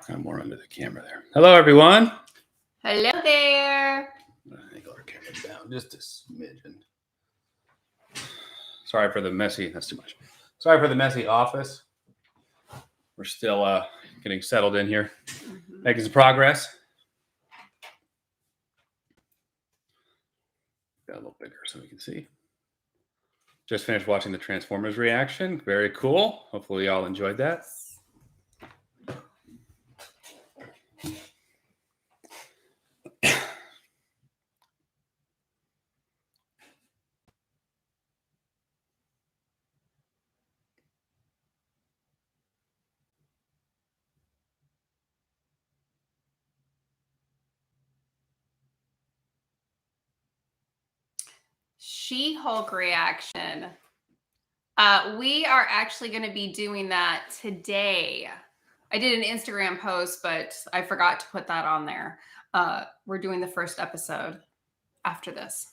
kind of more under the camera there. Hello, everyone. Hello there. Angle our camera down just a smidgen. Sorry for the messy. That's too much. Sorry for the messy office. We're still getting settled in here, making some progress. Got a little bigger so we can see. Just finished watching the Transformers reaction. Very cool. Hopefully, y'all enjoyed that. She-Hulk reaction. We are actually going to be doing that today. I did an Instagram post, but I forgot to put that on there. We're doing the first episode after this.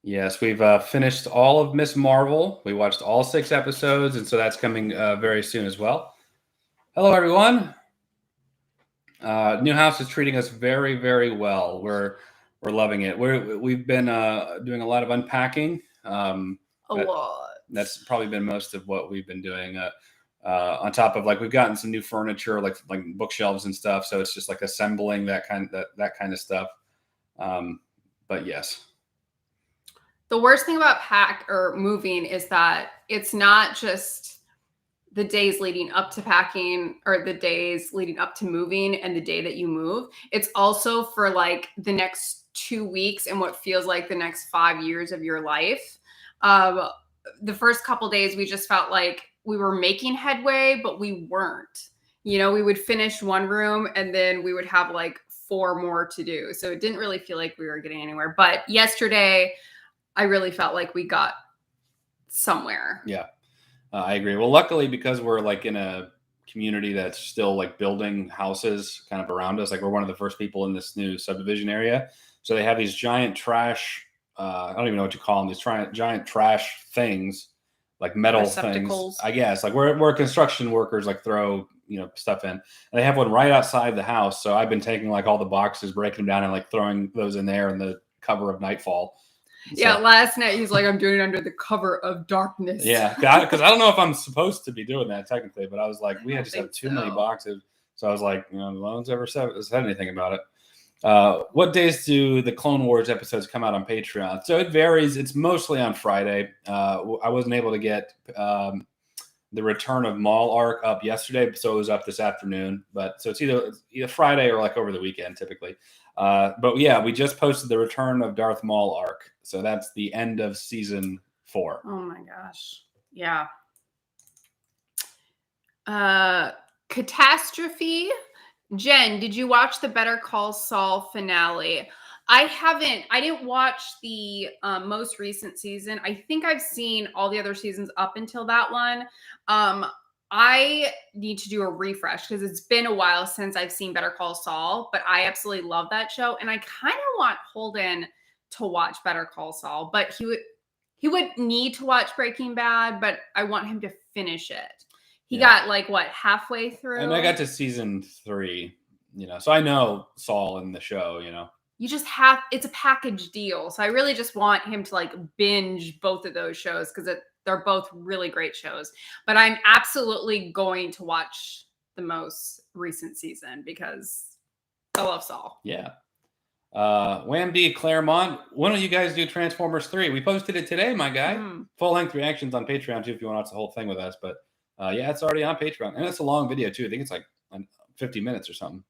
Yes, we've finished all of Miss Marvel. We watched all 6 episodes, and so that's coming very soon as well. Hello, everyone. New House is treating us very, very well. We're loving it. We've been doing a lot of unpacking. A lot. That's probably been most of what we've been doing. On top of we've gotten some new furniture, like bookshelves and stuff. So it's just assembling that kind of stuff. But yes. The worst thing about moving is that it's not just the days leading up to packing or the days leading up to moving and the day that you move. It's also for the next 2 weeks and what feels like the next 5 years of your life. The first couple days, we just felt like we were making headway, but we weren't. We would finish one room and then we would have 4 more to do. So it didn't really feel like we were getting anywhere. But yesterday, I really felt like we got somewhere. Yeah, I agree. Well, luckily, because we're in a community that's still building houses kind of around us, we're one of the first people in this new subdivision area. So they have these giant trash, I don't even know what you call them, these giant trash things, metal things, I guess, where construction workers throw, stuff in. And they have one right outside the house. So I've been taking all the boxes, breaking them down and throwing those in there in the cover of nightfall. Yeah, last night he's like, I'm doing it under the cover of darkness. Yeah, because I don't know if I'm supposed to be doing that technically, but I was like, we just have too many boxes. So I was like, no one's ever said anything about it. What days do the Clone Wars episodes come out on Patreon? So it varies. It's mostly on Friday. I wasn't able to get the Return of Maul arc up yesterday, so it was up this afternoon. But so it's either Friday or over the weekend typically. But yeah, we just posted the Return of Darth Maul arc. So that's the end of season 4. Oh my gosh. Yeah. Catastrophe. Jen, did you watch the Better Call Saul finale? I haven't. I didn't watch the most recent season. I think I've seen all the other seasons up until that one. I need to do a refresh because it's been a while since I've seen Better Call Saul, but I absolutely love that show. And I kind of want Holden to watch Better Call Saul, but he would need to watch Breaking Bad, but I want him to finish it. He got halfway through. And I got to season 3, so I know Saul in the show, You just it's a package deal. So I really just want him to binge both of those shows because they're both really great shows. But I'm absolutely going to watch the most recent season because I love Saul. Yeah. Wham-D Claremont, when will you guys do Transformers 3? We posted it today, my guy. Full-length reactions on Patreon, too, if you want to watch the whole thing with us. But yeah, it's already on Patreon. And it's a long video, too. I think it's 50 minutes or something.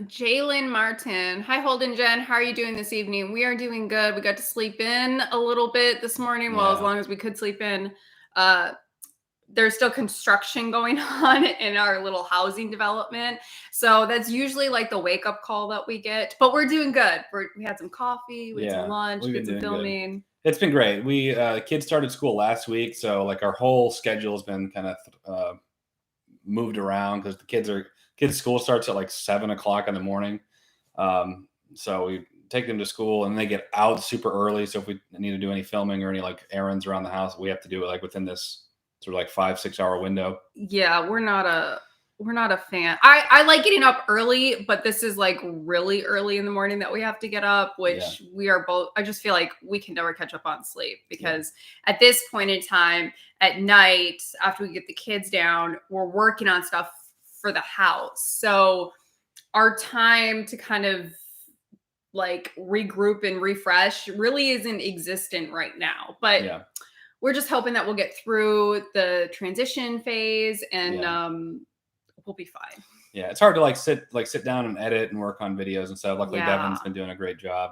Jalen Martin. Hi, Holden, Jen. How are you doing this evening? We are doing good. We got to sleep in a little bit this morning. Well, as long as we could sleep in. There's still construction going on in our little housing development. So that's usually the wake-up call that we get. But we're doing good. We had some coffee. We had some lunch. We had some filming. Good. It's been great. We kids started school last week. So our whole schedule has been kind of moved around because the kids' school starts at 7 o'clock in the morning. So we take them to school and they get out super early. So if we need to do any filming or any errands around the house, we have to do it within this sort of like 5-6 hour window. Yeah, we're not a fan. I like getting up early, but this is like really early in the morning that we have to get up, which we are both. I just feel like we can never catch up on sleep because at this point in time at night, after we get the kids down, we're working on stuff for the house. So our time to kind of like regroup and refresh really isn't existent right now. But we're just hoping that we'll get through the transition phase and we'll be fine. Yeah, it's hard to sit down and edit and work on videos and stuff. Luckily, Devin's been doing a great job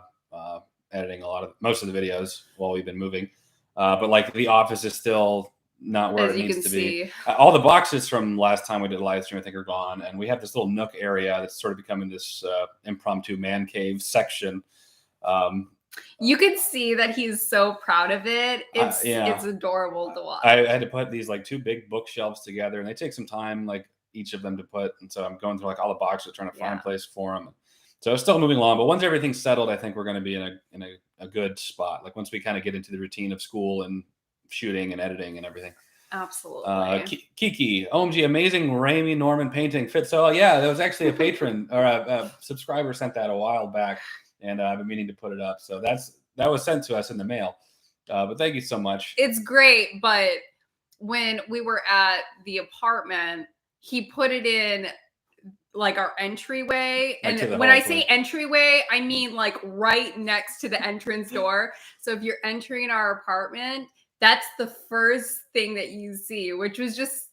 editing most of the videos while we've been moving. But like the office is still not where it needs to be. All the boxes from last time we did a live stream, I think, are gone, and we have this little nook area that's sort of becoming this impromptu man cave section. You can see that he's so proud of it. It's adorable to watch. I had to put these like 2 big bookshelves together, and they take some time, like each of them to put. And so I'm going through like all the boxes, trying to find a place for them. So it's still moving along, but once everything's settled, I think we're going to be in a good spot. Like once we kind of get into the routine of school and shooting and editing and everything. Absolutely. Kiki, OMG, amazing Raimi Norman painting. Fit so yeah, that was actually a patron or a subscriber sent that a while back, and I've been meaning to put it up. So that was sent to us in the mail. But thank you so much. It's great, but when we were at the apartment, he put it in like our entryway. And when I say entryway, I mean like right next to the entrance door. So if you're entering our apartment, that's the first thing that you see, which was just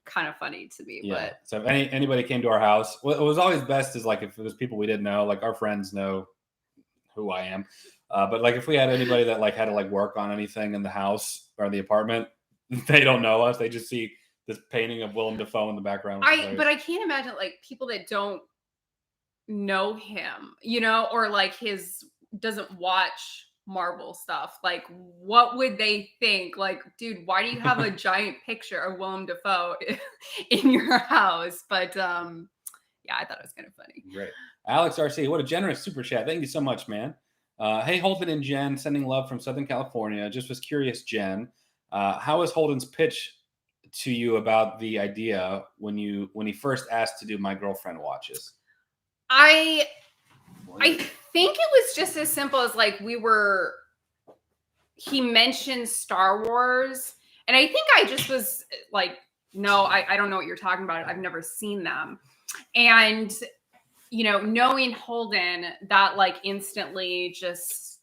kind of funny to me. Yeah. But so if anybody came to our house, what was always best is like if it was people we didn't know, like our friends know who I am. But like if we had anybody that like had to like work on anything in the house or the apartment, they don't know us. They just see this painting of Willem Dafoe in the background. But I can't imagine like people that don't know him, or like doesn't watch Marvel stuff. Like, what would they think? Like, dude, why do you have a giant picture of Willem Dafoe in your house? But I thought it was kind of funny. Great. Alex RC, what a generous super chat. Thank you so much, man. Hey, Holden and Jen, sending love from Southern California. Just was curious, Jen, how was Holden's pitch to you about the idea when he first asked to do My Girlfriend Watches? I think it was just as simple as like he mentioned Star Wars, and I think I just was like, no, I don't know what you're talking about. I've never seen them. And knowing Holden, that like instantly just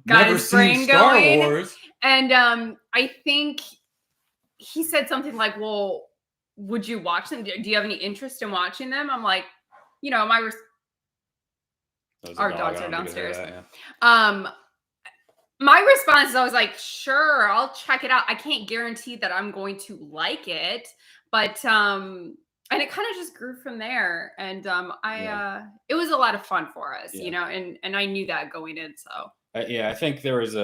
got his brain going. Star Wars. And I think he said something like, well, would you watch them? Do you have any interest in watching them? I'm like, our dogs are downstairs. My response is always like, sure, I'll check it out. I can't guarantee that I'm going to like it, but and it kind of just grew from there. And it was a lot of fun for us, and I knew that going in. So I think there was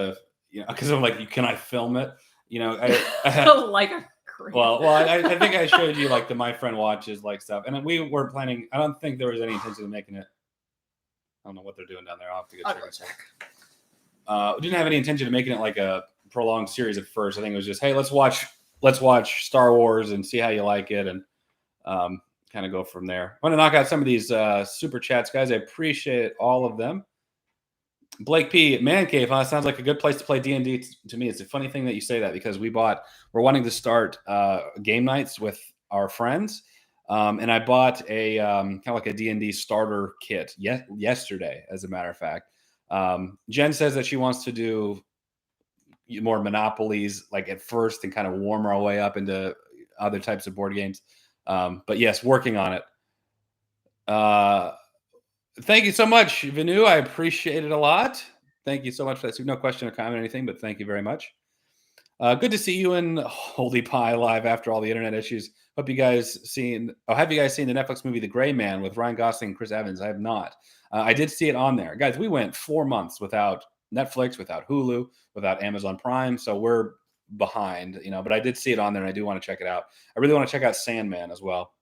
because I'm like, can I film it? Like a I think I showed you like the My Friend Watches like stuff, and we were planning. I don't think there was any intention of making it. I don't know what they're doing down there. I'll have to go check. We didn't have any intention of making it like a prolonged series at first. I think it was just, hey, let's watch Star Wars and see how you like it, and kind of go from there. I want to knock out some of these super chats, guys. I appreciate all of them. Blake P, Man Cave, huh? Sounds like a good place to play D&D to me. It's a funny thing that you say that because we're wanting to start game nights with our friends. And I bought a kind of like a D&D starter kit yesterday, as a matter of fact. Jen says that she wants to do more Monopolies like at first and kind of warm our way up into other types of board games. But yes, working on it. Thank you so much, Vinu. I appreciate it a lot. Thank you so much for that. No question or comment or anything, but thank you very much. Good to see you in Holy Pie live after all the internet issues. Have you guys seen the Netflix movie The Gray Man with Ryan Gosling and Chris Evans? I have not. I did see it on there. Guys, we went 4 months without Netflix, without Hulu, without Amazon Prime, so we're behind, but I did see it on there and I do want to check it out. I really want to check out Sandman as well.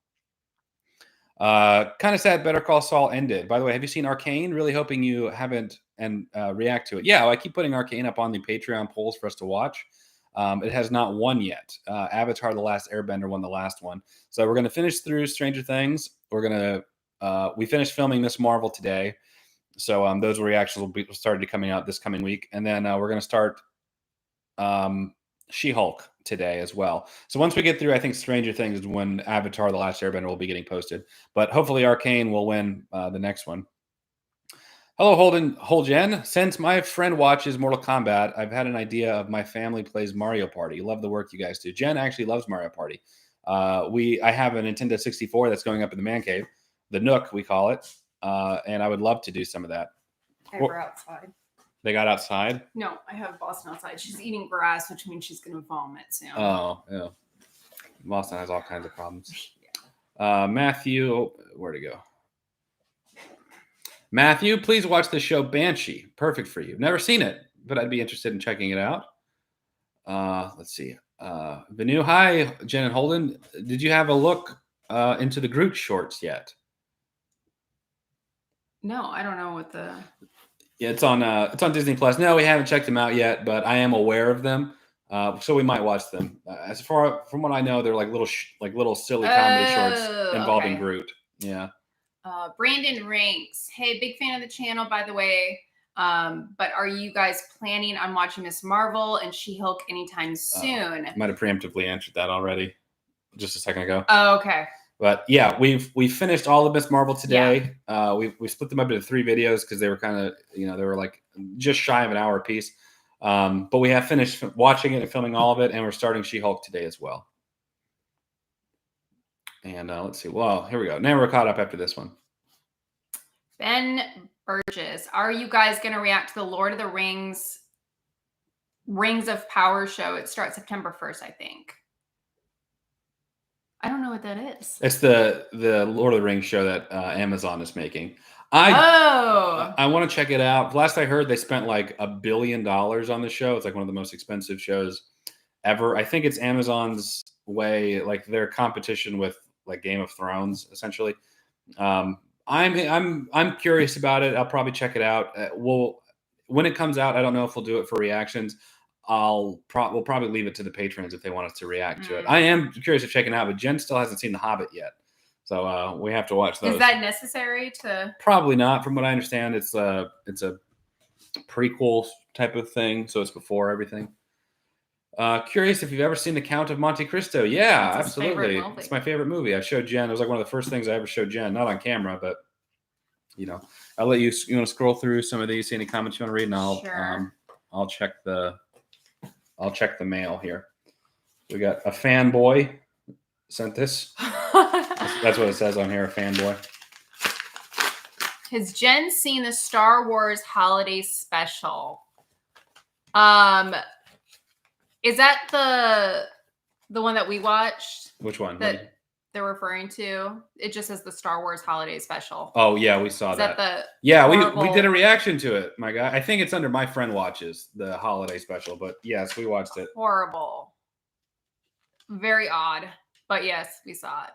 Kind of sad Better Call Saul ended. By the way, have you seen Arcane? Really hoping you haven't and react to it. Yeah, I keep putting Arcane up on the Patreon polls for us to watch. It has not won yet. Avatar: The Last Airbender won the last one. So we're going to finish through Stranger Things. We finished filming Miss Marvel today. So those reactions will be started coming out this coming week. And then we're going to start She-Hulk today as well. So once we get through, I think Stranger Things is when Avatar: The Last Airbender will be getting posted. But hopefully Arcane will win the next one. Hello, Holden. Since my friend watches Mortal Kombat, I've had an idea of my family plays Mario Party. Love the work you guys do. Jen actually loves Mario Party. I have a Nintendo 64 that's going up in the man cave, the Nook we call it, and I would love to do some of that. We're outside. They got outside? No, I have Boston outside. She's eating grass, which means she's going to vomit soon. Oh, yeah. Boston has all kinds of problems. Matthew, where'd it go? Matthew, please watch the show Banshee. Perfect for you. Never seen it, but I'd be interested in checking it out. Let's see. Venu, hi, Jen and Holden. Did you have a look into the Groot shorts yet? No, I don't know what the... Yeah, it's on Disney Plus. No, we haven't checked them out yet, but I am aware of them. So we might watch them. As far from what I know, they're like little silly comedy shorts involving Groot. Yeah. Brandon Ranks. Hey, big fan of the channel, by the way. But are you guys planning on watching Miss Marvel and She-Hulk anytime soon? Might have preemptively answered that already just a second ago. Oh, okay. But yeah, we finished all of Miss Marvel today. Yeah. We split them up into 3 videos because they were kind of, they were like just shy of an hour apiece. But we have finished watching it and filming all of it, and we're starting She-Hulk today as well. And let's see. Well, here we go. Now we're caught up after this one. Ben Burgess, are you guys going to react to the Lord of the Rings of Power show? It starts September 1st, I think. I don't know what that is. It's the Lord of the Rings show that Amazon is making. I want to check it out. Last I heard, they spent like $1 billion on the show. It's like one of the most expensive shows ever. I think it's Amazon's way, like their competition with like Game of Thrones, essentially. I'm curious about it. I'll probably check it out. When it comes out, I don't know if we'll do it for reactions. We'll probably leave it to the patrons if they want us to react to it. I am curious of checking it out, but Jen still hasn't seen The Hobbit yet, so we have to watch those. Is that necessary to? Probably not. From what I understand, it's a prequel type of thing, so it's before everything. Curious if you've ever seen The Count of Monte Cristo. Yeah, absolutely. It's my favorite movie. I showed Jen. It was like one of the first things I ever showed Jen, not on camera, but I'll let you scroll through some of these, see any comments you want to read, and I'll check the mail here. We got a fanboy sent this. That's what it says on here, a fanboy. Has Jen seen the Star Wars holiday special? Is that the one that we watched? Which one? That they're referring to? It just says the Star Wars holiday special. Oh yeah, we saw that. We did a reaction to it, my guy. I think it's under My Friend Watches, the holiday special. But yes, we watched it. Horrible. Very odd. But yes, we saw it.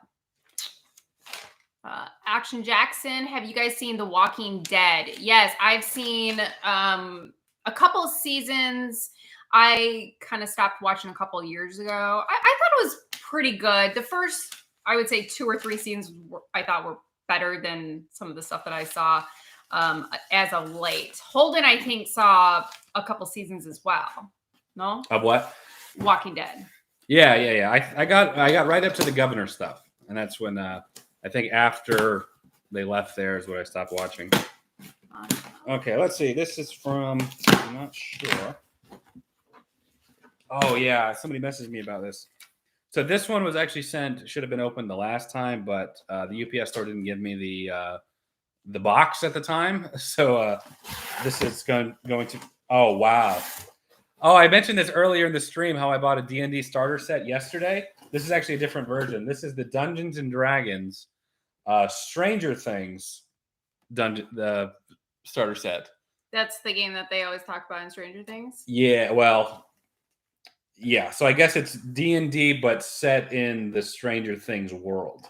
Action Jackson, have you guys seen The Walking Dead? Yes, I've seen a couple of seasons. I kind of stopped watching a couple of years ago. I thought it was pretty good. The first, I would say 2 or 3 seasons I thought were better than some of the stuff that I saw as of late. Holden, I think, saw a couple seasons as well. No? Of what? Walking Dead. Yeah. I got right up to the governor stuff. And that's when I think after they left there is when I stopped watching. Okay, let's see. This is from, I'm not sure. Oh, yeah. Somebody messaged me about this. So this one was actually sent, should have been opened the last time, but the UPS store didn't give me the box at the time. So this is going to, oh, wow. Oh, I mentioned this earlier in the stream, how I bought a D&D starter set yesterday. This is actually a different version. This is the Dungeons and Dragons Stranger Things the starter set. That's the game that they always talk about in Stranger Things? Yeah, well... Yeah, so I guess it's D&D, but set in the Stranger Things world,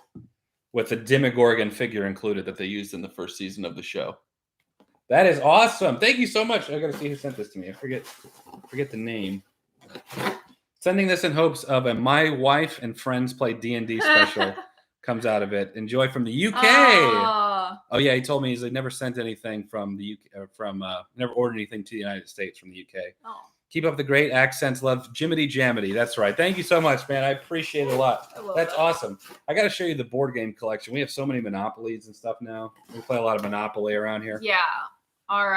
with a Demogorgon figure included that they used in the first season of the show. That is awesome! Thank you so much. I got to see who sent this to me. I forget the name. Sending this in hopes of a My Wife and Friends Play D&D special comes out of it. Enjoy from the UK. Oh yeah, he told me he's like never sent anything from the UK, never ordered anything to the United States from the UK. Oh. Keep up the great accents. Love, Jiminy Jamity. That's right. Thank you so much, man. I appreciate it a lot. That's awesome. I got to show you the board game collection. We have so many Monopolies and stuff now. We play a lot of Monopoly around here. Yeah, our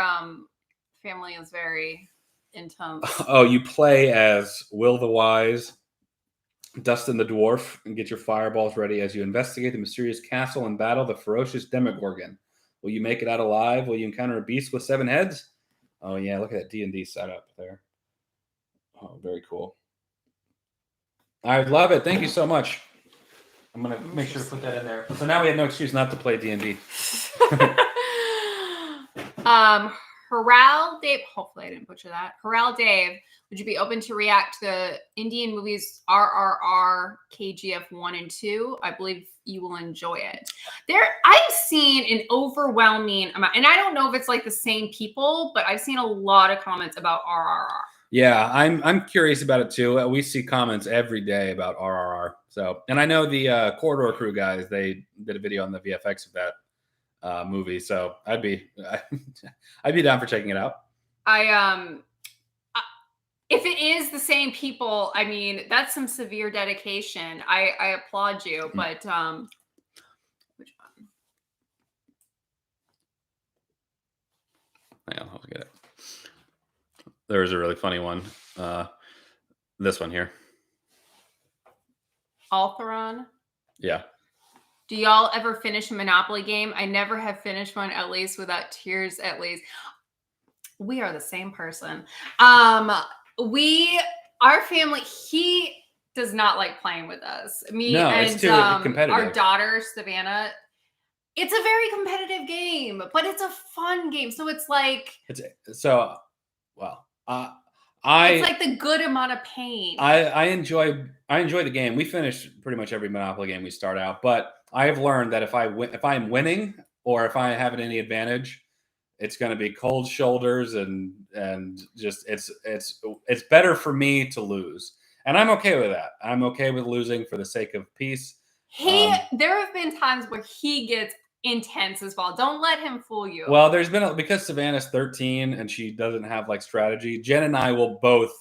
family is very intense. Oh, you play as Will the Wise, Dustin the Dwarf, and get your fireballs ready as you investigate the mysterious castle and battle the ferocious Demogorgon. Will you make it out alive? Will you encounter a beast with 7 heads? Oh yeah, look at that D&D setup there. Oh, very cool. I love it. Thank you so much. I'm going to make sure to put that in there. So now we have no excuse not to play D&D. Haral Dave, hopefully I didn't butcher that. Haral Dave, would you be open to react to the Indian movies RRR, KGF 1 and 2? I believe you will enjoy it. I've seen an overwhelming amount, and I don't know if it's like the same people, but I've seen a lot of comments about RRR. Yeah, I'm curious about it too. We see comments every day about RRR. So, and I know the Corridor Crew guys, they did a video on the VFX of that movie. So I'd be down for checking it out. If it is the same people, I mean, that's some severe dedication. I applaud you, but which one? Hang on, I'll get it. There's a really funny one. This one here. Altheron? Yeah. Do y'all ever finish a Monopoly game? I never have finished one, at least without tears, at least. We are the same person. Our family, he does not like playing with us. It's too competitive. Our daughter, Savannah, it's a very competitive game, but it's a fun game. So it's like... It's like the good amount of pain. I enjoy the game. We finish pretty much every Monopoly game we start out, but I have learned that if I'm winning or if I have any advantage, it's going to be cold shoulders and just it's better for me to lose, and I'm okay with that. I'm okay with losing for the sake of peace. There have been times where he gets intense as well. Don't let him fool you. Well, there's been because Savannah's 13 and she doesn't have like strategy. Jen and I will both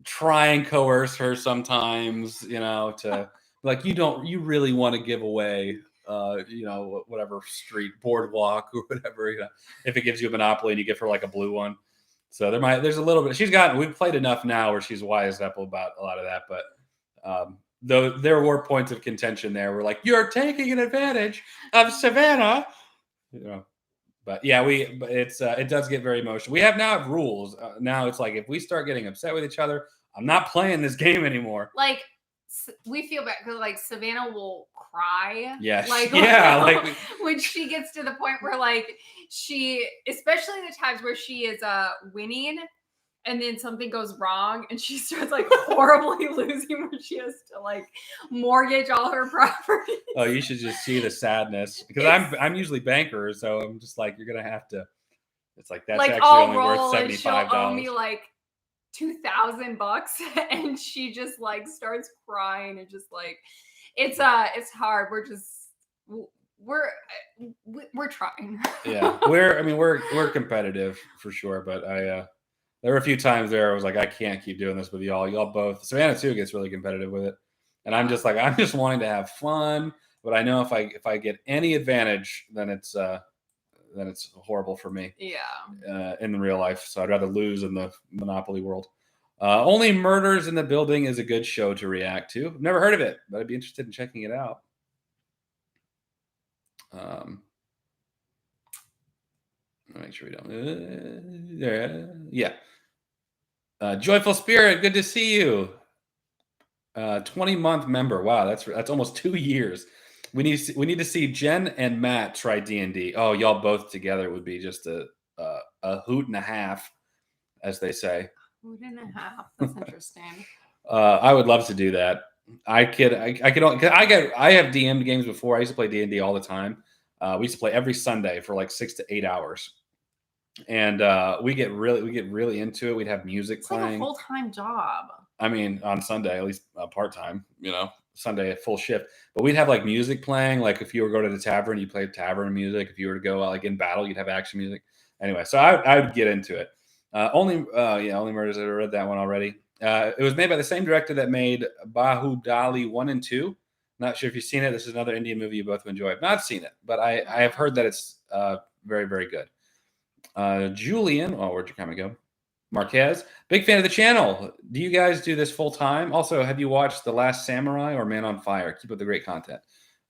try and coerce her sometimes, to like, you really want to give away, whatever street boardwalk or whatever, if it gives you a Monopoly and you give her like a blue one. So there's a little bit, we've played enough now where she's wised up about a lot of that, but, though there were points of contention there. We're like, you're taking an advantage of Savannah, But yeah, it does get very emotional. We now have rules. Now it's like if we start getting upset with each other, I'm not playing this game anymore. Like we feel bad because like Savannah will cry. Yeah, like when she gets to the point where like especially the times where she is winning. And then something goes wrong and she starts like horribly losing where she has to like mortgage all her property. Oh, you should just see the sadness because I'm usually banker. So I'm just like, you're going to have to, it's like, that's like, actually only worth $75. She'll owe me like $2,000 and she just like starts crying and just like, it's hard. We're trying. Yeah. We're competitive for sure. But there were a few times there I was like, I can't keep doing this with y'all. Y'all both. Savannah too gets really competitive with it, and I'm just wanting to have fun. But I know if I get any advantage, then it's horrible for me. Yeah. In real life, so I'd rather lose in the Monopoly world. Only Murders in the Building is a good show to react to. I've never heard of it, but I'd be interested in checking it out. Make sure we don't. Yeah. Joyful Spirit, good to see you. 20-month member. Wow, that's almost 2 years. We need to see Jen and Matt try D&D. Oh, y'all both together would be just a hoot and a half, as they say. Hoot and a half. That's interesting. I would love to do that. I have DM'd games before. I used to play D&D all the time. We used to play every Sunday for like 6 to 8 hours. And we get really into it. We'd have music playing. Like a full-time job. I mean, on Sunday, at least part-time, Sunday full shift. But we'd have like music playing. Like if you were going to the tavern, you played tavern music. If you were to go like in battle, you'd have action music. Anyway, so I would get into it. Only Murders. I read that one already. It was made by the same director that made Bahudali 1 and 2. Not sure if you've seen it. This is another Indian movie you both enjoy. I've not seen it, but I have heard that it's very, very good. Julian, where'd your comment go? Marquez, big fan of the channel. Do you guys do this full time? Also, have you watched The Last Samurai or Man on Fire? Keep up the great content.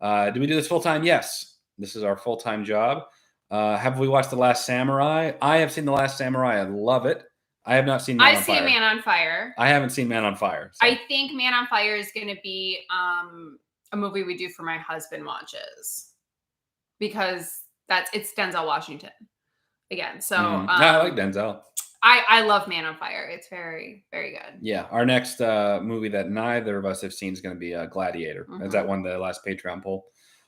Do we do this full time? Yes. This is our full time job. Have we watched The Last Samurai? I have seen The Last Samurai. I love it. I have not seen Man on Fire. I've seen Man on Fire. I haven't seen Man on Fire. So. I think Man on Fire is going to be a movie we do for my husband watches because it's Denzel Washington again. So I like Denzel. I love Man on Fire. It's very, very good. Yeah. Our next movie that neither of us have seen is going to be Gladiator. As that won the last Patreon poll.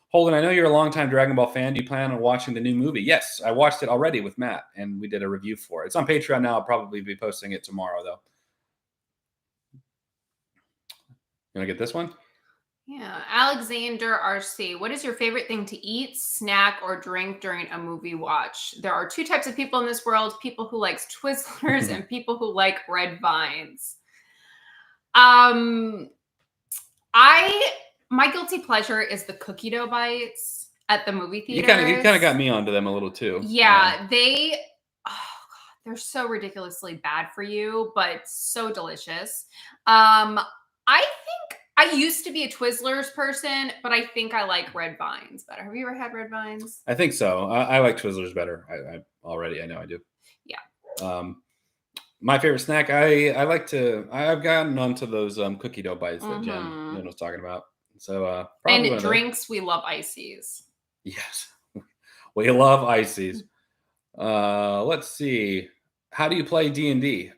Holden, I know you're a longtime Dragon Ball fan. Do you plan on watching the new movie? Yes, I watched it already with Matt, and we did a review for it. It's on Patreon now. I'll probably be posting it tomorrow, though. You want to get this one? Yeah. Alexander RC, what is your favorite thing to eat, snack, or drink during a movie watch? There are two types of people in this world, people who like Twizzlers and people who like red vines. My guilty pleasure is the cookie dough bites at the movie theater. You kind of got me onto them a little too. Yeah, they're so ridiculously bad for you, but so delicious. I think I used to be a Twizzlers person, but I think I like red vines better. Have you ever had red vines? I think so. I like Twizzlers better. I know I do. Yeah. My favorite snack, I've gotten onto those cookie dough bites that Jen was talking about. So and drinks, we love ices. Yes, we love ices. Let's see. How do you play D&D?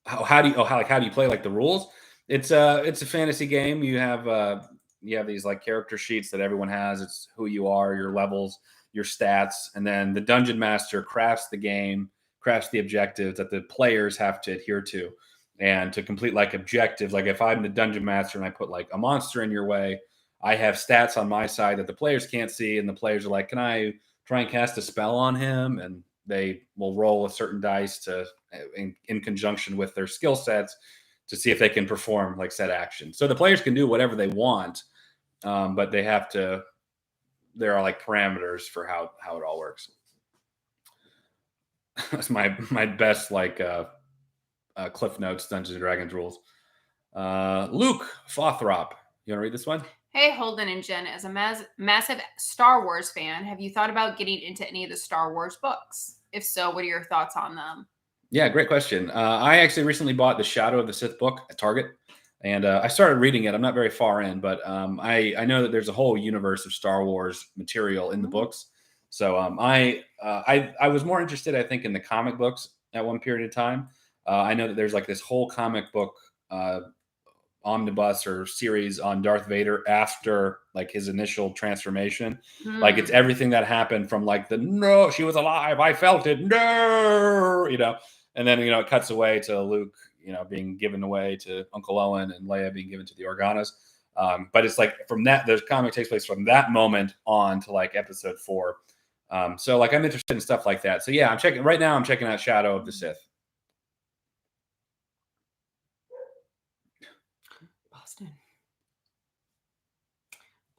How do you play like the rules? It's a fantasy game. You have these like character sheets that everyone has. It's who you are, your levels, your stats, and then the dungeon master crafts the game, crafts the objectives that the players have to adhere to. And to complete like objectives, like if I'm the dungeon master and I put like a monster in your way, I have stats on my side that the players can't see, and the players are like, "Can I try and cast a spell on him?" And they will roll a certain dice in conjunction with their skill sets to see if they can perform like said action. So the players can do whatever they want, but they have to. There are like parameters for how it all works. That's my best like. Cliff Notes, Dungeons and Dragons rules. Luke Fothrop. You want to read this one? Hey, Holden and Jen, as a massive Star Wars fan, have you thought about getting into any of the Star Wars books? If so, what are your thoughts on them? Yeah, great question. I actually recently bought the Shadow of the Sith book at Target, and I started reading it. I'm not very far in, but I know that there's a whole universe of Star Wars material in the books. So I was more interested, I think, in the comic books at one period of time. I know that there's like this whole comic book omnibus or series on Darth Vader after like his initial transformation. Like it's everything that happened from like no, she was alive, I felt it, no, and then it cuts away to Luke, being given away to Uncle Owen and Leia being given to the Organas. But it's like from that, the comic takes place from that moment on to like episode 4. So like I'm interested in stuff like that. So yeah, I'm checking out Shadow of the Sith.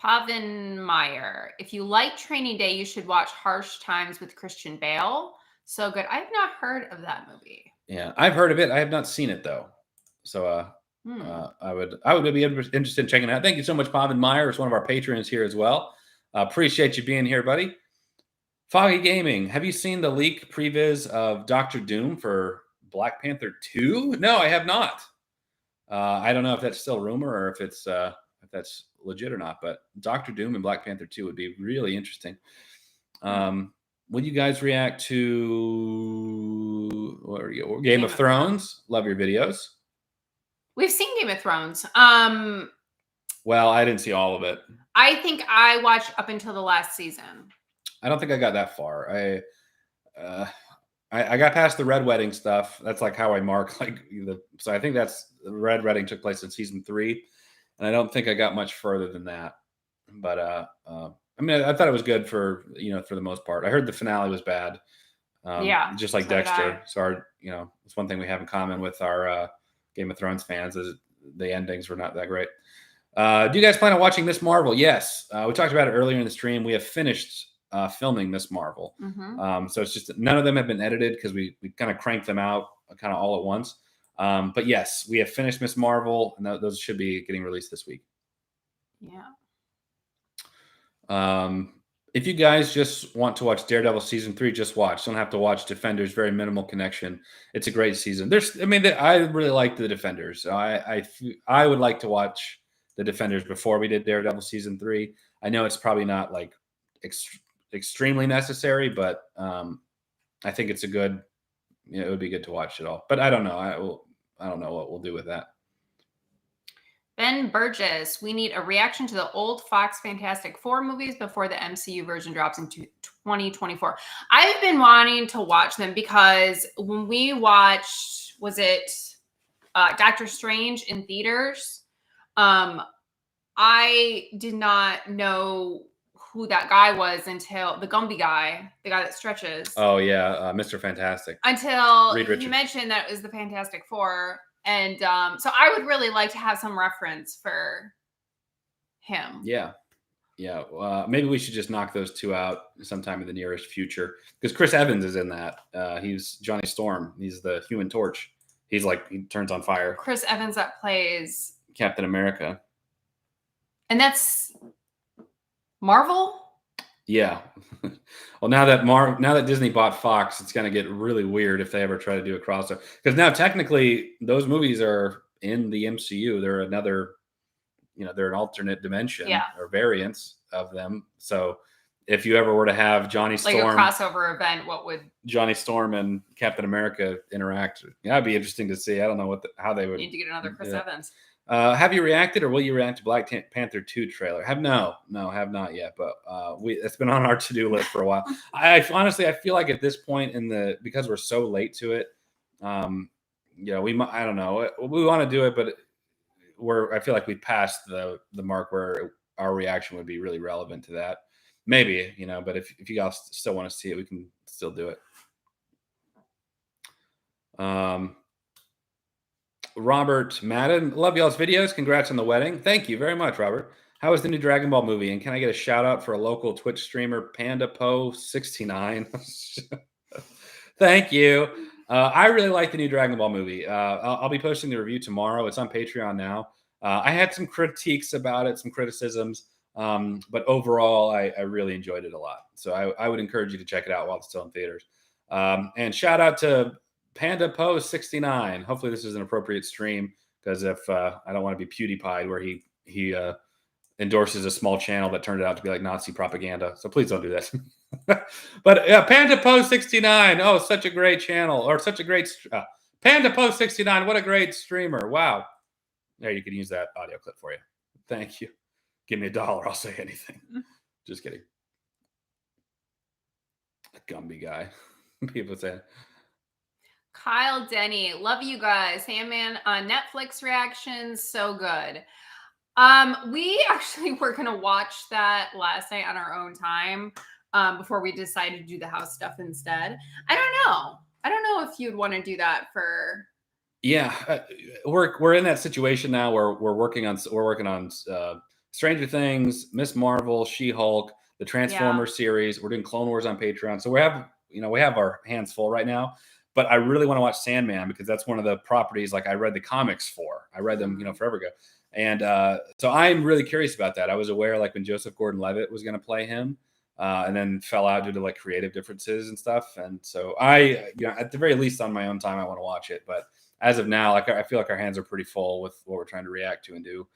Pavin Meyer, if you like Training Day, you should watch Harsh Times with Christian Bale. So good. I've not heard of that movie. Yeah, I've heard of it. I have not seen it though. So I would be interested in checking it out. Thank you so much, Pavin Meyer. It's one of our patrons here as well. Appreciate you being here, buddy. Foggy Gaming, have you seen the leak previs of Dr. Doom for Black Panther 2? No, I have not. I don't know if that's still rumor or if it's if that's legit or not, but Dr. Doom and Black Panther 2 would be really interesting. Would you guys react to Game of Thrones? Love your videos. We've seen Game of Thrones. Well, I didn't see all of it. I think I watched up until the last season. I don't think I got that far. I got past the Red Wedding stuff. That's like how I mark so I think that's the Red Wedding took place in season 3, and I don't think I got much further than that. But I mean, I thought it was good for for the most part. I heard the finale was bad. Just like so Dexter. So it's one thing we have in common with our Game of Thrones fans is the endings were not that great. Do you guys plan on watching Miss Marvel? Yes. We talked about it earlier in the stream. We have finished filming Miss Marvel. So it's just none of them have been edited because we kind of cranked them out kind of all at once. But yes, we have finished Miss Marvel, and those should be getting released this week. Yeah. If you guys just want to watch Daredevil season 3, just watch. Don't have to watch Defenders. Very minimal connection. It's a great season. I really like the Defenders. So I would like to watch the Defenders before we did Daredevil season 3. I know it's probably not like extremely necessary, but I think it's a good. It would be good to watch it all. But I don't know. I don't know what we'll do with that. Ben Burgess, we need a reaction to the old Fox Fantastic Four movies before the MCU version drops into 2024. I've been wanting to watch them because when we watched, was it Doctor Strange in theaters? I did not know who that guy was until the Gumby guy, the guy that stretches. Oh yeah, Mr. Fantastic. Until he mentioned that it was the Fantastic Four. And so I would really like to have some reference for him. Yeah. Maybe we should just knock those two out sometime in the nearest future because Chris Evans is in that. He's Johnny Storm. He's the Human Torch. He turns on fire. Chris Evans that plays Captain America. And that's Marvel? Yeah. Well, now that Disney bought Fox, it's going to get really weird if they ever try to do a crossover. Because now technically those movies are in the MCU. They're another, they're an alternate dimension or variants of them. So if you ever were to have Johnny Storm, like a crossover event, what would Johnny Storm and Captain America interact? Yeah, that'd be interesting to see. I don't know how they would need to get another Chris Evans. Have you reacted or will you react to Black Panther 2 trailer? Have not yet, but it's been on our to-do list for a while. I honestly feel like at this point because we're so late to it, I don't know. We want to do it, but I feel like we passed the mark where our reaction would be really relevant to that. Maybe, but if you guys still want to see it, we can still do it. Robert Madden, love y'all's videos. Congrats on the wedding. Thank you very much, Robert. How is the new Dragon Ball movie? And can I get a shout out for a local Twitch streamer, Panda Po 69? Thank you. I really like the new Dragon Ball movie. I'll be posting the review tomorrow. It's on Patreon now. I had some critiques about it, some criticisms, but overall, I really enjoyed it a lot. So I would encourage you to check it out while it's still in theaters. And shout out to Panda Po 69. Hopefully this is an appropriate stream because if I don't want to be PewDiePie where he endorses a small channel that turned out to be like Nazi propaganda. So please don't do that. But Panda Po 69. Oh, such a great channel or such a great Panda Po 69. What a great streamer. Wow. There, you can use that audio clip for you. Thank you. Give me $1. I'll say anything. Just kidding. A Gumby guy. People say. Kyle Denny, love you guys. Sandman on Netflix reactions, so good. We actually were gonna watch that last night on our own time before we decided to do the house stuff instead. I don't know if you'd want to do that for. Yeah, we're in that situation now where we're working on Stranger Things, Miss Marvel, She-Hulk, the Transformers series. We're doing Clone Wars on Patreon, so we have our hands full right now. But I really want to watch Sandman because that's one of the properties like I read the comics for. I read them, forever ago. And so I'm really curious about that. I was aware like when Joseph Gordon-Levitt was going to play him and then fell out due to like creative differences and stuff. And so at the very least on my own time, I want to watch it. But as of now, like I feel like our hands are pretty full with what we're trying to react to and do.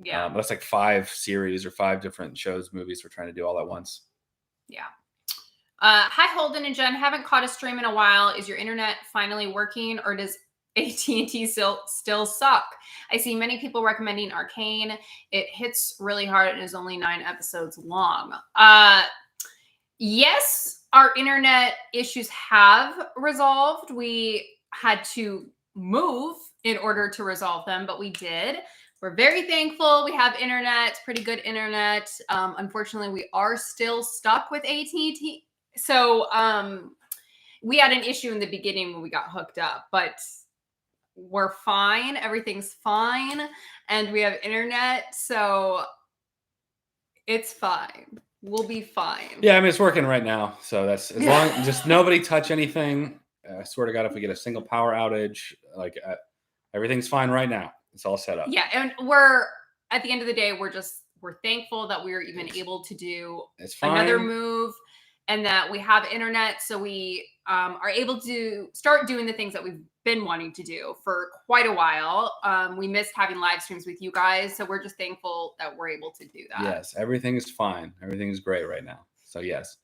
Yeah. That's like 5 series or 5 different shows, movies we're trying to do all at once. Yeah. Hi, Holden and Jen. Haven't caught a stream in a while. Is your internet finally working or does AT&T still suck? I see many people recommending Arcane. It hits really hard and is only 9 episodes long. Yes, our internet issues have resolved. We had to move in order to resolve them, but we did. We're very thankful we have internet. It's pretty good internet. Unfortunately, we are still stuck with AT&T. So we had an issue in the beginning when we got hooked up, but we're fine. Everything's fine. And we have internet. So it's fine. We'll be fine. Yeah, I mean, it's working right now. So that's as long just nobody touch anything. I swear to God, if we get a single power outage, like everything's fine right now. It's all set up. Yeah, and we're at the end of the day, we're thankful that we were even able to do another move, and that we have internet, so we are able to start doing the things that we've been wanting to do for quite a while. We missed having live streams with you guys, so we're just thankful that we're able to do that. Yes, everything is fine. Everything is great right now. So yes.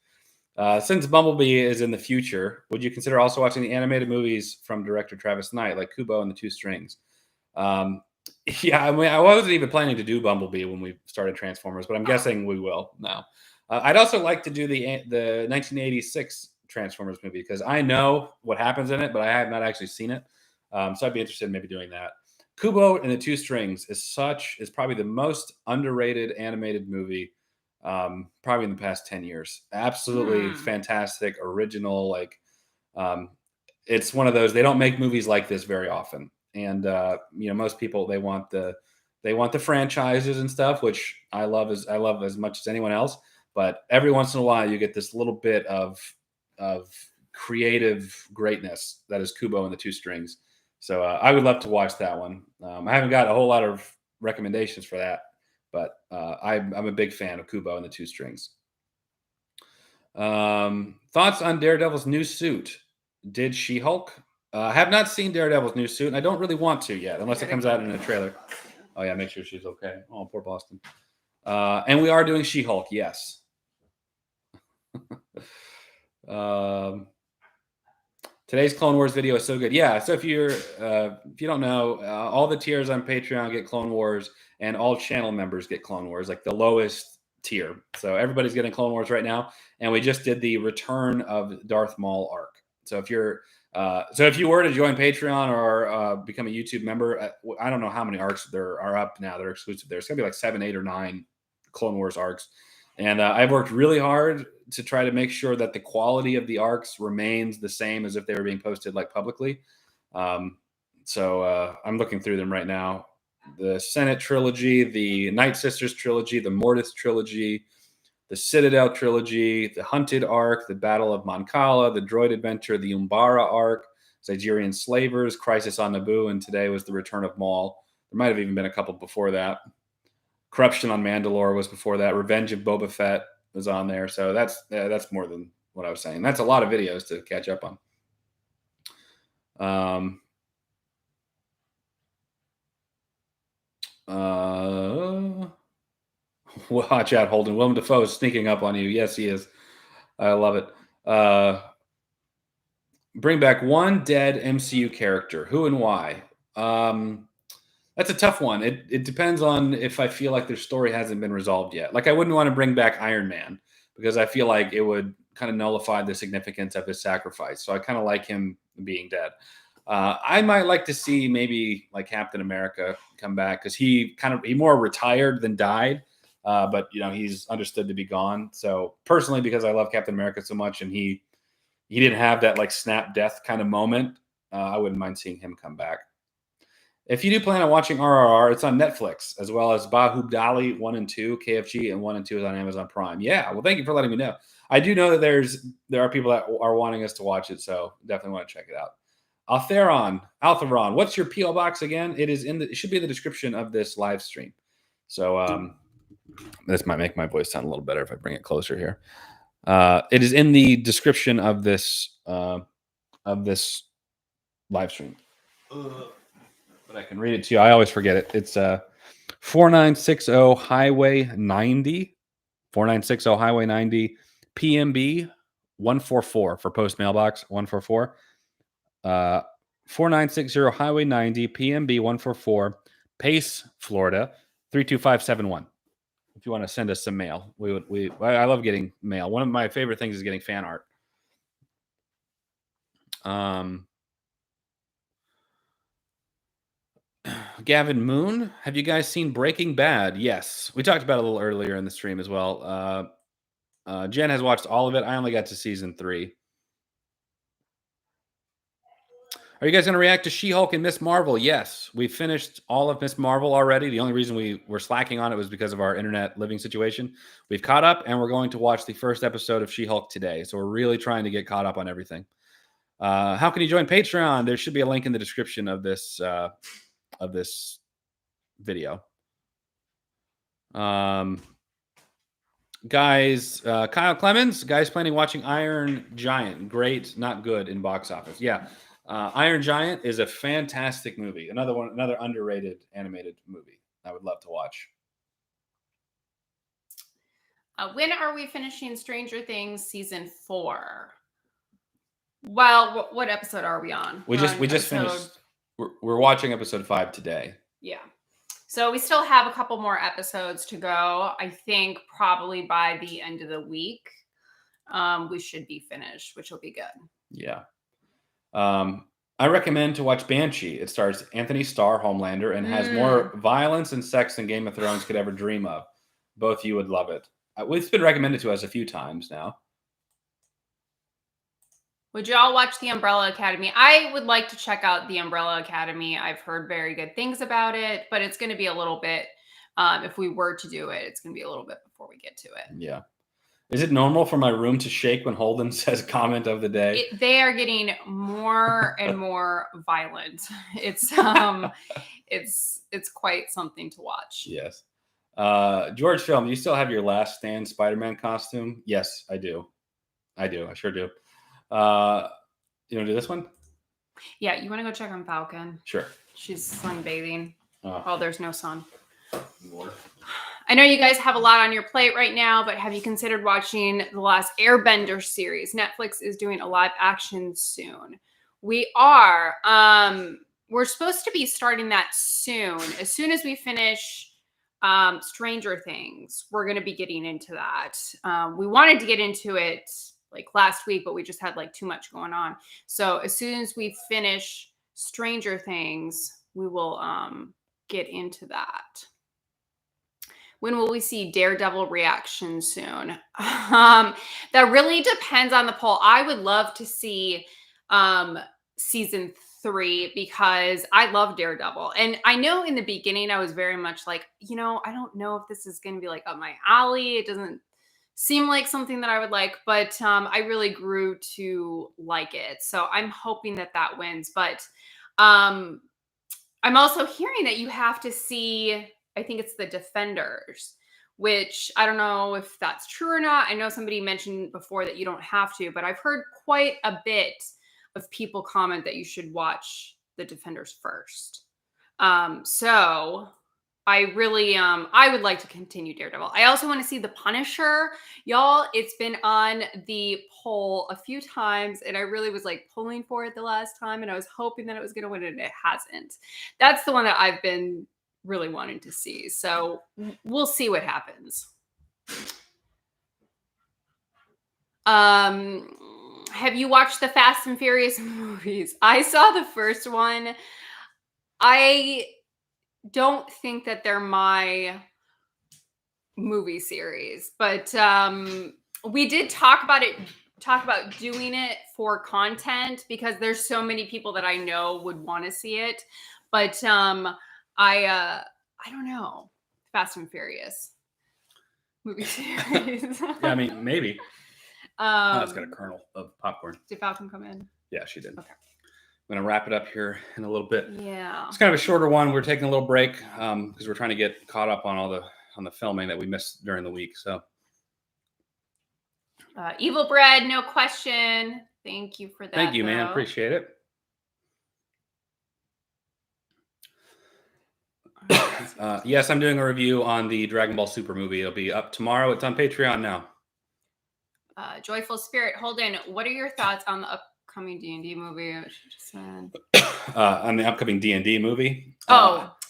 Since Bumblebee is in the future, would you consider also watching the animated movies from director Travis Knight, like Kubo and the Two Strings? Yeah, I mean, I wasn't even planning to do Bumblebee when we started Transformers, but I'm guessing we will now. I'd also like to do the 1986 Transformers movie because I know what happens in it, but I have not actually seen it. So I'd be interested in maybe doing that. Kubo and the Two Strings is probably the most underrated animated movie probably in the past 10 years. Absolutely fantastic, original. Like it's one of those, they don't make movies like this very often. And most people, they want the franchises and stuff, which I love as much as anyone else. But every once in a while, you get this little bit of creative greatness that is Kubo and the Two Strings. So I would love to watch that one. I haven't got a whole lot of recommendations for that, but I'm a big fan of Kubo and the Two Strings. Thoughts on Daredevil's new suit? Did She-Hulk? I have not seen Daredevil's new suit, and I don't really want to yet, unless it comes out in a trailer. Oh, yeah, make sure she's okay. Oh, poor Boston. And we are doing She-Hulk, yes. Today's Clone Wars video is so good. Yeah, so if you don't know, all the tiers on Patreon get Clone Wars, and all channel members get Clone Wars, like the lowest tier. So everybody's getting Clone Wars right now, and we just did the Return of Darth Maul arc. So if you were to join Patreon or become a YouTube member, I don't know how many arcs there are up now that are exclusive there. It's gonna be like 7, 8, or 9 Clone Wars arcs. And I've worked really hard to try to make sure that the quality of the arcs remains the same as if they were being posted like publicly. So I'm looking through them right now. The Senate trilogy, the Night Sisters trilogy, the Mortis trilogy, the Citadel trilogy, the Hunted arc, the Battle of Mon Cala, the Droid Adventure, the Umbara arc, Zygerian Slavers, Crisis on Naboo, and today was the Return of Maul. There might have even been a couple before that. Corruption on Mandalore was before that. Revenge of Boba Fett was on there. So that's more than what I was saying. That's a lot of videos to catch up on. Watch out, Holden. Willem Dafoe is sneaking up on you. Yes, he is. I love it. Bring back one dead MCU character. Who and why? That's a tough one. It depends on if I feel like their story hasn't been resolved yet. Like I wouldn't want to bring back Iron Man because I feel like it would kind of nullify the significance of his sacrifice. So I kind of like him being dead. I might like to see maybe like Captain America come back because he more retired than died. But he's understood to be gone. So personally, because I love Captain America so much and he didn't have that like snap death kind of moment, I wouldn't mind seeing him come back. If you do plan on watching RRR, it's on Netflix, as well as Bahubali 1 and 2, KFG, and 1 and 2 is on Amazon Prime. Yeah, well, thank you for letting me know. I do know that there are people that are wanting us to watch it, so definitely want to check it out. Altheron, what's your P.O. box again? It should be in the description of this live stream. So this might make my voice sound a little better if I bring it closer here. It is in the description of this live stream. But I can read it to you. I always forget it. It's 4960 Highway 90. 4960 Highway 90. PMB 144 for post mailbox 144. 4960 Highway 90. PMB 144. Pace, Florida 32571. If you want to send us some mail, I love getting mail. One of my favorite things is getting fan art. Gavin Moon, have you guys seen Breaking Bad? Yes, we talked about it a little earlier in the stream as well. Jen has watched all of it. I only got to season 3. Are you guys going to react to She-Hulk and Miss Marvel? Yes, we finished all of Miss Marvel already. The only reason we were slacking on it was because of our internet living situation. We've caught up, and we're going to watch the first episode of She-Hulk today. So we're really trying to get caught up on everything. How can you join Patreon? There should be a link in the description of this video. Guys, Kyle Clemens, guys planning watching Iron Giant. Great, not good in box office. Yeah. Iron Giant is a fantastic movie. Another underrated animated movie I would love to watch. When are we finishing Stranger Things season 4? Well, what episode are we on? We just finished. We're watching episode 5 today. Yeah. So we still have a couple more episodes to go. I think probably by the end of the week, we should be finished, which will be good. Yeah. I recommend to watch Banshee. It stars Anthony Starr, Homelander, and has more violence and sex than Game of Thrones could ever dream of. Both you would love it. It's been recommended to us a few times now. Would you all watch The Umbrella Academy? I would like to check out The Umbrella Academy. I've heard very good things about it, but it's going to be a little bit, if we were to do it, it's going to be a little bit before we get to it. Yeah. Is it normal for my room to shake when Holden says comment of the day? They are getting more and more violent. It's quite something to watch. Yes. George Film, do you still have your Last Stand Spider-Man costume? Yes, I do. I sure do. You want to do this one? Yeah, you want to go check on Falcon? Sure. She's sunbathing. Oh, there's no sun. Lord. I know you guys have a lot on your plate right now, but have you considered watching the last Airbender series? Netflix is doing a live action soon. We are. We're supposed to be starting that soon. As soon as we finish Stranger Things, we're going to be getting into that. We wanted to get into it like last week, but we just had like too much going on. So as soon as we finish Stranger Things, we will get into that. When will we see Daredevil reaction soon? That really depends on the poll. I would love to see season 3 because I love Daredevil. And I know in the beginning I was very much like, I don't know if this is going to be like up my alley. It doesn't seem like something that I would like, but I really grew to like it. So I'm hoping that wins. But I'm also hearing that you have to see, I think it's The Defenders, which I don't know if that's true or not. I know somebody mentioned before that you don't have to, but I've heard quite a bit of people comment that you should watch The Defenders first. So I really, I would like to continue Daredevil. I also want to see The Punisher. Y'all, it's been on the poll a few times, and I really was like pulling for it the last time, and I was hoping that it was going to win, and it hasn't. That's the one that I've been really wanting to see. So we'll see what happens. Have you watched the Fast and Furious movies? I saw the first one. I don't think that they're my movie series, but we did talk about doing it for content because there's so many people that I know would want to see it. But I don't know. Fast and Furious movie series. Yeah, I mean, maybe. It's got a kernel of popcorn. Did Falcon come in? Yeah, she did. Okay. I'm going to wrap it up here in a little bit. Yeah. It's kind of a shorter one. We're taking a little break because we're trying to get caught up on on the filming that we missed during the week. So, Evil Bread, no question. Thank you for that. Thank you, man. Appreciate it. Yes, I'm doing a review on the Dragon Ball Super movie. It'll be up tomorrow. It's on Patreon now. Joyful Spirit, Holden, what are your thoughts on the upcoming D&D movie? On the upcoming D&D movie.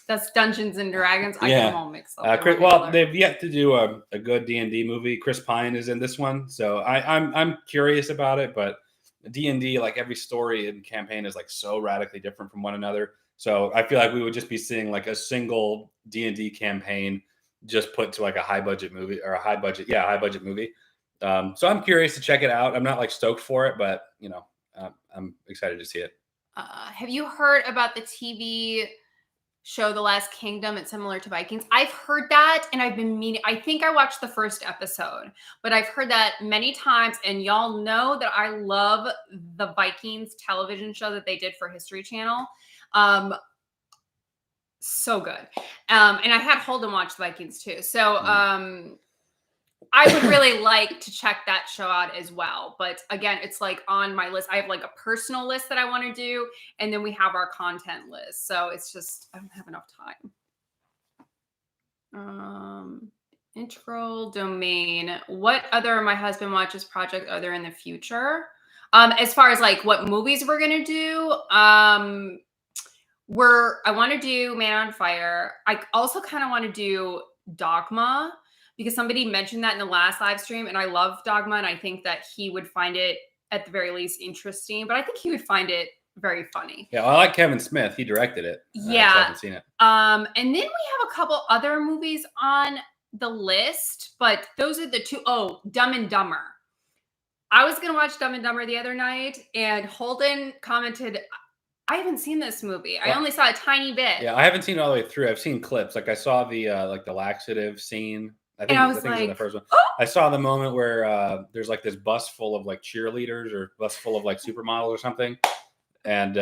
That's Dungeons and Dragons. I get them all mixed up. Well, they've yet to do a good D&D movie. Chris Pine is in this one, so I'm curious about it, but D&D, like every story and campaign is like so radically different from one another. So I feel like we would just be seeing like a single D&D campaign just put to like a high budget movie or a high budget movie. So I'm curious to check it out. I'm not like stoked for it, but I'm excited to see it. Have you heard about the TV show The Last Kingdom? It's similar to Vikings. I've heard that, and I've been meaning. I think I watched the first episode, but I've heard that many times. And y'all know that I love the Vikings television show that they did for History Channel. So good. And I had Holden watch the Vikings too. So I would really like to check that show out as well. But again, it's like on my list. I have like a personal list that I want to do. And then we have our content list. So it's just, I don't have enough time. Integral domain. What other my husband watches projects are there in the future? As far as like what movies we're going to do, I want to do Man on Fire. I also kind of want to do Dogma, because somebody mentioned that in the last live stream, and I love Dogma, and I think that he would find it at the very least interesting, but I think he would find it very funny. Yeah, well, I like Kevin Smith. He directed it. Yeah. I haven't seen it. And then we have a couple other movies on the list, but those are the two. Oh, Dumb and Dumber. I was going to watch Dumb and Dumber the other night, and Holden commented, I haven't seen this movie. I only saw a tiny bit. Yeah, I haven't seen it all the way through. I've seen clips. Like I saw the like the laxative scene. I think it was the first one. Oh! I saw the moment where there's like this bus full of like cheerleaders or bus full of like supermodels or something. And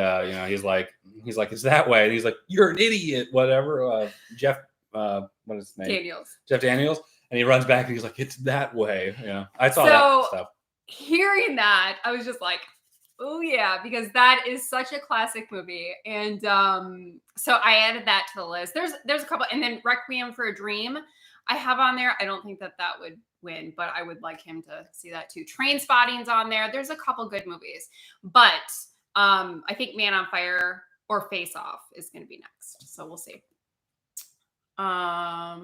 he's like, it's that way. And he's like, you're an idiot, whatever. Jeff, what is his name? Daniels. Jeff Daniels. And he runs back and he's like, it's that way. Yeah. I saw that stuff. Hearing that, I was just like, oh yeah, because that is such a classic movie. And so I added that to the list. There's a couple, and then Requiem for a Dream I have on there. I don't think that would win, but I would like him to see that too. Trainspotting's on there. There's a couple good movies, but I think Man on Fire or Face Off is going to be next. So we'll see. I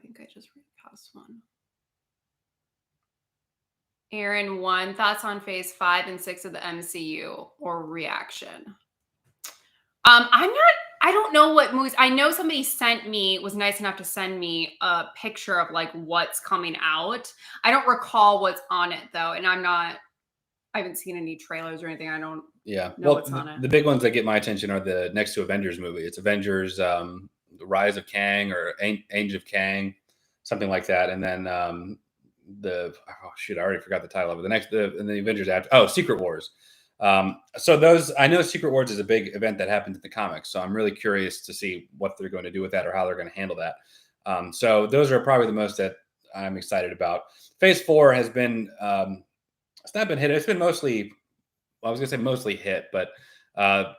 think I just read past one. Aaron, thoughts on phase 5 and 6 of the MCU or reaction? I don't know what movies. I know somebody was nice enough to send me a picture of like what's coming out. I don't recall what's on it though. And I haven't seen any trailers or anything. I don't know what's on it. The big ones that get my attention are the next to Avengers movie. It's Avengers, The Rise of Kang or Age of Kang, something like that. And then I already forgot the title of it. The Avengers after. Secret Wars. So those, I know Secret Wars is a big event that happened in the comics. So I'm really curious to see what they're going to do with that or how they're going to handle that. So those are probably the most that I'm excited about. Phase 4 has been, it's not been hit. It's been mostly hit, but I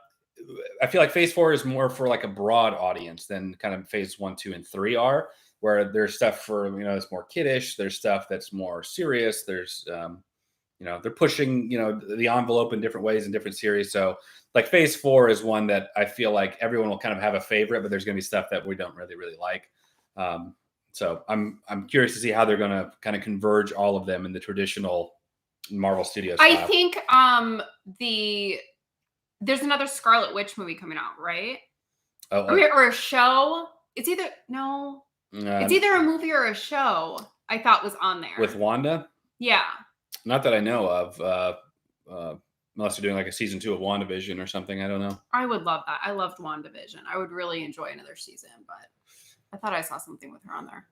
feel like Phase 4 is more for like a broad audience than kind of Phase 1, 2, and 3 are, where there's stuff for, it's more kiddish. There's stuff that's more serious. There's, they're pushing, the envelope in different ways in different series. So like Phase 4 is one that I feel like everyone will kind of have a favorite, but there's going to be stuff that we don't really, really like. So I'm curious to see how they're going to kind of converge all of them in the traditional Marvel Studios style. I think there's another Scarlet Witch movie coming out, right? Or a show. It's either a movie or a show. I thought was on there with Wanda. Yeah. Not that I know of, unless you're doing like a season 2 of WandaVision or something. I don't know. I would love that. I loved WandaVision. I would really enjoy another season, but I thought I saw something with her on there.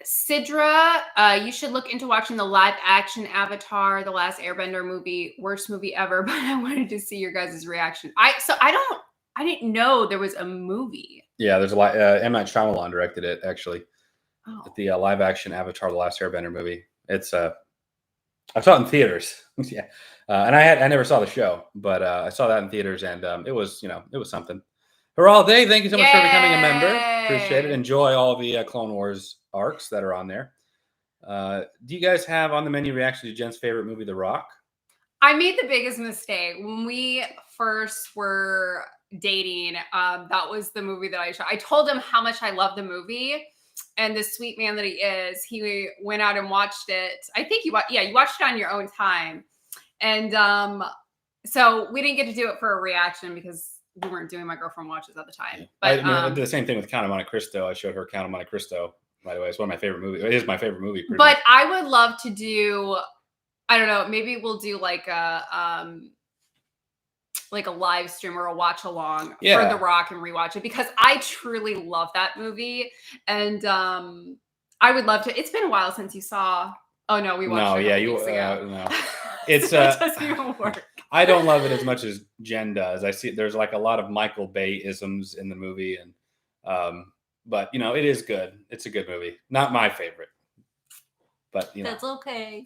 Sidra, you should look into watching the live action Avatar, The Last Airbender movie. Worst movie ever, but I wanted to see your guys' reaction. I didn't know there was a movie. Yeah, there's a lot. M. Night Shyamalan directed it, actually. Oh. The live action Avatar, The Last Airbender movie. It's I saw it in theaters. Yeah. And I never saw the show, but I saw that in theaters, and it was something. For all day, thank you so much for becoming a member. Appreciate it. Enjoy all the Clone Wars arcs that are on there. Do you guys have on the menu reaction to Jen's favorite movie, The Rock? I made the biggest mistake when we first were dating. That was the movie that I showed. I told him how much I love the movie, and the sweet man that he is, he went out and watched it. I think you watched it on your own time. And so we didn't get to do it for a reaction because we weren't doing My Girlfriend Watches at the time. But I did the same thing with Count of Monte Cristo. I showed her Count of Monte Cristo. By the way, it's one of my favorite movies. It is my favorite movie. But much. I would love to do, I don't know, maybe we'll do like a live stream or a watch along for The Rock and rewatch it, because I truly love that movie. And I would love to. It's been a while since you saw. Oh no, we watched it. No. It's it doesn't even work. I don't love it as much as Jen does. I see there's like a lot of Michael Bay isms in the movie, and but it is good. It's a good movie. Not my favorite, but that's okay.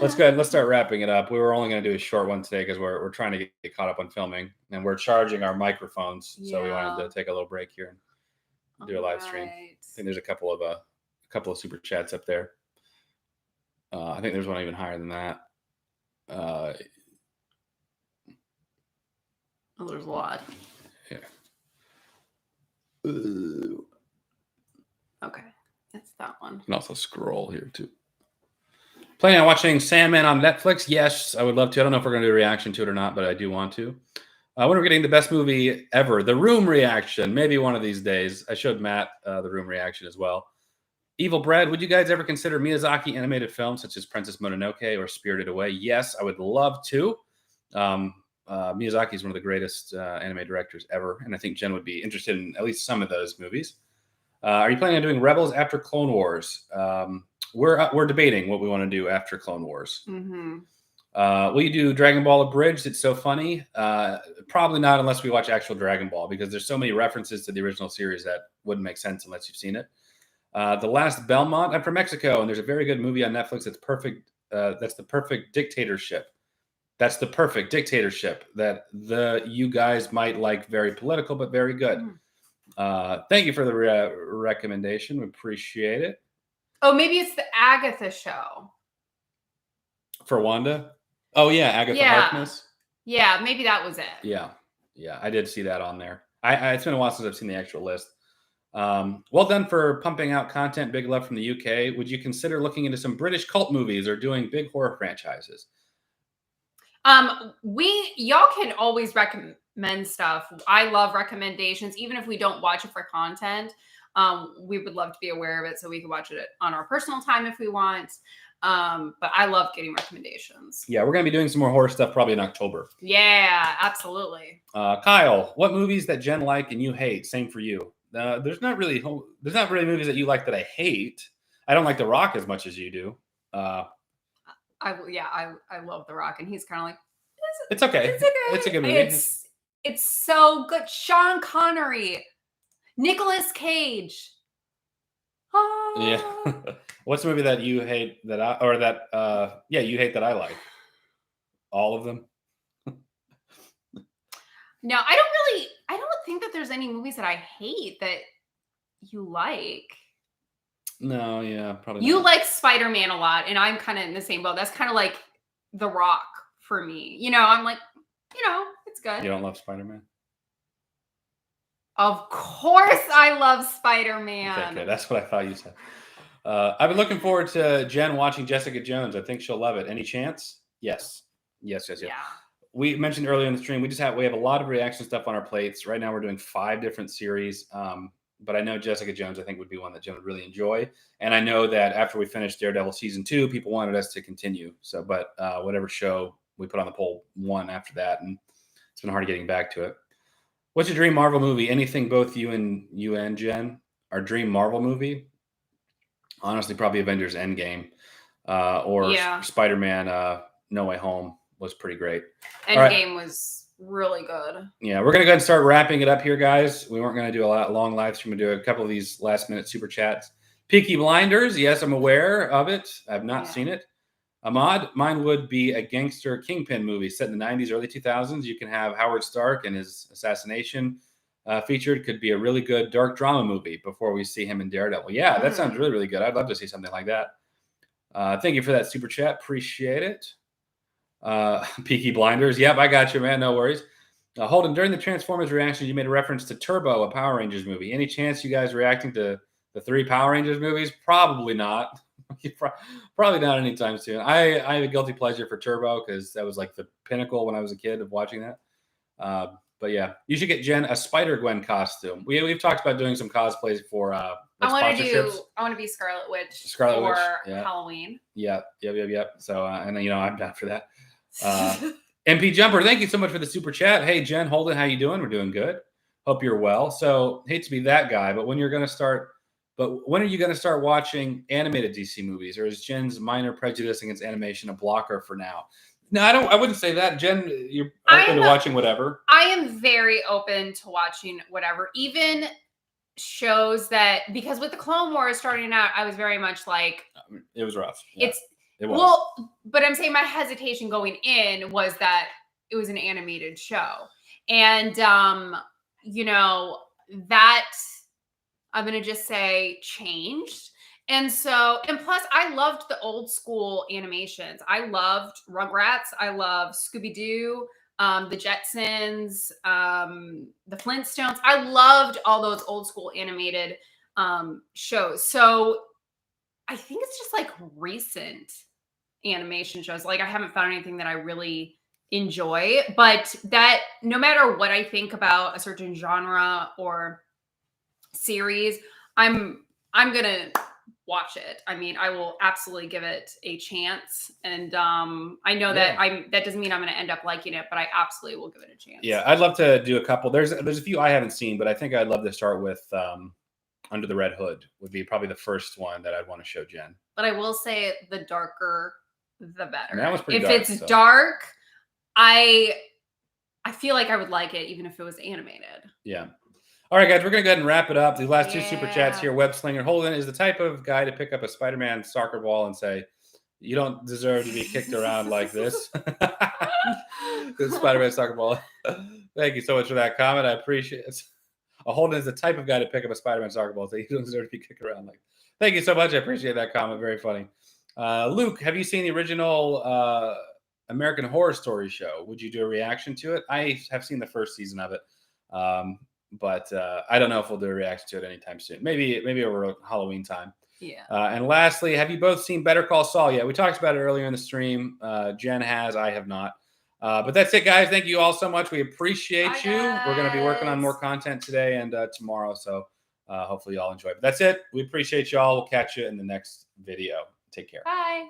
Let's go ahead. Let's start wrapping it up. We were only going to do a short one today because we're trying to get caught up on filming, and we're charging our microphones, so we wanted to take a little break here and do a live stream. I think there's a couple of super chats up there. I think there's one even higher than that. There's a lot. Yeah. Okay, it's that one. You can also scroll here too. Planning on watching Sandman on Netflix? Yes, I would love to. I don't know if we're going to do a reaction to it or not, but I do want to. When we're getting the best movie ever, The Room reaction, maybe one of these days. I showed Matt The Room reaction as well. Evil Bread, would you guys ever consider Miyazaki animated films such as Princess Mononoke or Spirited Away? Yes, I would love to. Miyazaki is one of the greatest anime directors ever, and I think Jen would be interested in at least some of those movies. Are you planning on doing Rebels after Clone Wars? We're debating what we want to do after Clone Wars. Mm-hmm. Will you do Dragon Ball Abridged? It's so funny. Probably not unless we watch actual Dragon Ball, because there's so many references to the original series that wouldn't make sense unless you've seen it. The Last Belmont. I'm from Mexico, and there's a very good movie on Netflix that's perfect. That's the perfect dictatorship. That's the perfect dictatorship that you guys might like. Very political, but very good. Thank you for the recommendation. We appreciate it. Oh, maybe it's the Agatha show. For Wanda? Oh, yeah. Agatha Harkness. Yeah, maybe that was it. Yeah. I did see that on there. It's been a while since I've seen the actual list. Well done for pumping out content. Big love from the UK. Would you consider looking into some British cult movies or doing big horror franchises? Y'all can always recommend stuff. I love recommendations, even if we don't watch it for content. We would love to be aware of it so we can watch it on our personal time if we want. But I love getting recommendations. Yeah, we're going to be doing some more horror stuff probably in October. Yeah, absolutely. Kyle, what movies that Jen like and you hate? Same for you. There's not really movies that you like that I hate. I don't like The Rock as much as you do. I love The Rock, and he's kind of like, it's okay. It's a good movie. It's so good. Sean Connery, Nicolas Cage. Yeah. What's the movie that you hate you hate that I like? All of them? No, I don't think that there's any movies that I hate that you like. No, yeah, probably you not. Like Spider-Man a lot, and I'm kind of in the same boat. That's kind of like The Rock for me. I'm like, it's good. You don't love Spider-Man? Of course I love Spider-Man. Okay, that's what I thought you said. I've been looking forward to Jen watching Jessica Jones. I think she'll love it. Any chance? Yes. Yeah. We mentioned earlier in the stream, we have a lot of reaction stuff on our plates. Right now we're doing 5 different series. But I know Jessica Jones, I think, would be one that Jen would really enjoy. And I know that after we finish Daredevil season 2, people wanted us to continue. So, but whatever show we put on the poll won after that, and it's been hard getting back to it. What's your dream Marvel movie? Anything both you and Jen? Our dream Marvel movie? Honestly, probably Avengers Endgame or Spider-Man No Way Home was pretty great. Endgame was really good. Yeah, we're going to go ahead and start wrapping it up here, guys. We weren't going to do a long live stream. We'll do a couple of these last-minute super chats. Peaky Blinders, yes, I'm aware of it. I've not seen it. Ahmad, mine would be a gangster kingpin movie set in the 90s, early 2000s. You can have Howard Stark and his assassination featured. Could be a really good dark drama movie before we see him in Daredevil. Yeah, that sounds really, really good. I'd love to see something like that. Thank you for that super chat. Appreciate it. Peaky Blinders. Yep, I got you, man. No worries. Holden, during the Transformers reaction, you made a reference to Turbo, a Power Rangers movie. Any chance you guys reacting to The 3 Power Rangers movies, probably not. Probably not anytime soon. I have a guilty pleasure for Turbo because that was like the pinnacle when I was a kid of watching that. But yeah, you should get Jen a Spider-Gwen costume. We've talked about doing some cosplays for I want to be Scarlet Witch for Halloween. Yep. So and I'm down for that. MP Jumper, thank you so much for the super chat. Hey Jen, Holden, how you doing? We're doing good. Hope you're well. So hate to be that guy, but when are you going to start watching animated DC movies, or is Jen's minor prejudice against animation a blocker for now? No, I wouldn't say that. Jen, you're open to watching whatever. I am very open to watching whatever, even shows that, because with the Clone Wars starting out, I was very much like, it was rough. Yeah, it was. Well, but I'm saying my hesitation going in was that it was an animated show. And, that I'm going to just say changed. And plus I loved the old school animations. I loved Rugrats. I loved Scooby-Doo, the Jetsons, the Flintstones. I loved all those old school animated shows. So I think it's just like recent animation shows. Like I haven't found anything that I really enjoy, but that no matter what I think about a certain genre or series, I'm gonna watch it. I mean, I will absolutely give it a chance, and I know that that doesn't mean I'm gonna end up liking it, but I absolutely will give it a chance. Yeah, I'd love to do a couple. There's a few I haven't seen, but I think I'd love to start with Under the Red Hood. Would be probably the first one that I'd want to show Jen. But I will say the darker the better. That was pretty if dark, it's dark, I feel like I would like it even if it was animated. Yeah. All right, guys, we're going to go ahead and wrap it up. The last 2 super chats here. Web Slinger Holden is the type of guy to pick up a Spider-Man soccer ball and say, you don't deserve to be kicked around like this. The Spider-Man soccer ball. Thank you so much for that comment. I appreciate it. Holden is the type of guy to pick up a Spider-Man soccer ball and say, you don't deserve to be kicked around like this. Thank you so much. I appreciate that comment. Very funny. Luke, have you seen the original American Horror Story show? Would you do a reaction to it? I have seen the first season of it. But I don't know if we'll do a reaction to it anytime soon. Maybe over Halloween time. Yeah. And lastly, have you both seen Better Call Saul yet? We talked about it earlier in the stream. Jen has, I have not. But that's it, guys. Thank you all so much. We appreciate you. We're going to be working on more content today and tomorrow. So hopefully you all enjoy it. But that's it. We appreciate y'all. We'll catch you in the next video. Take care. Bye.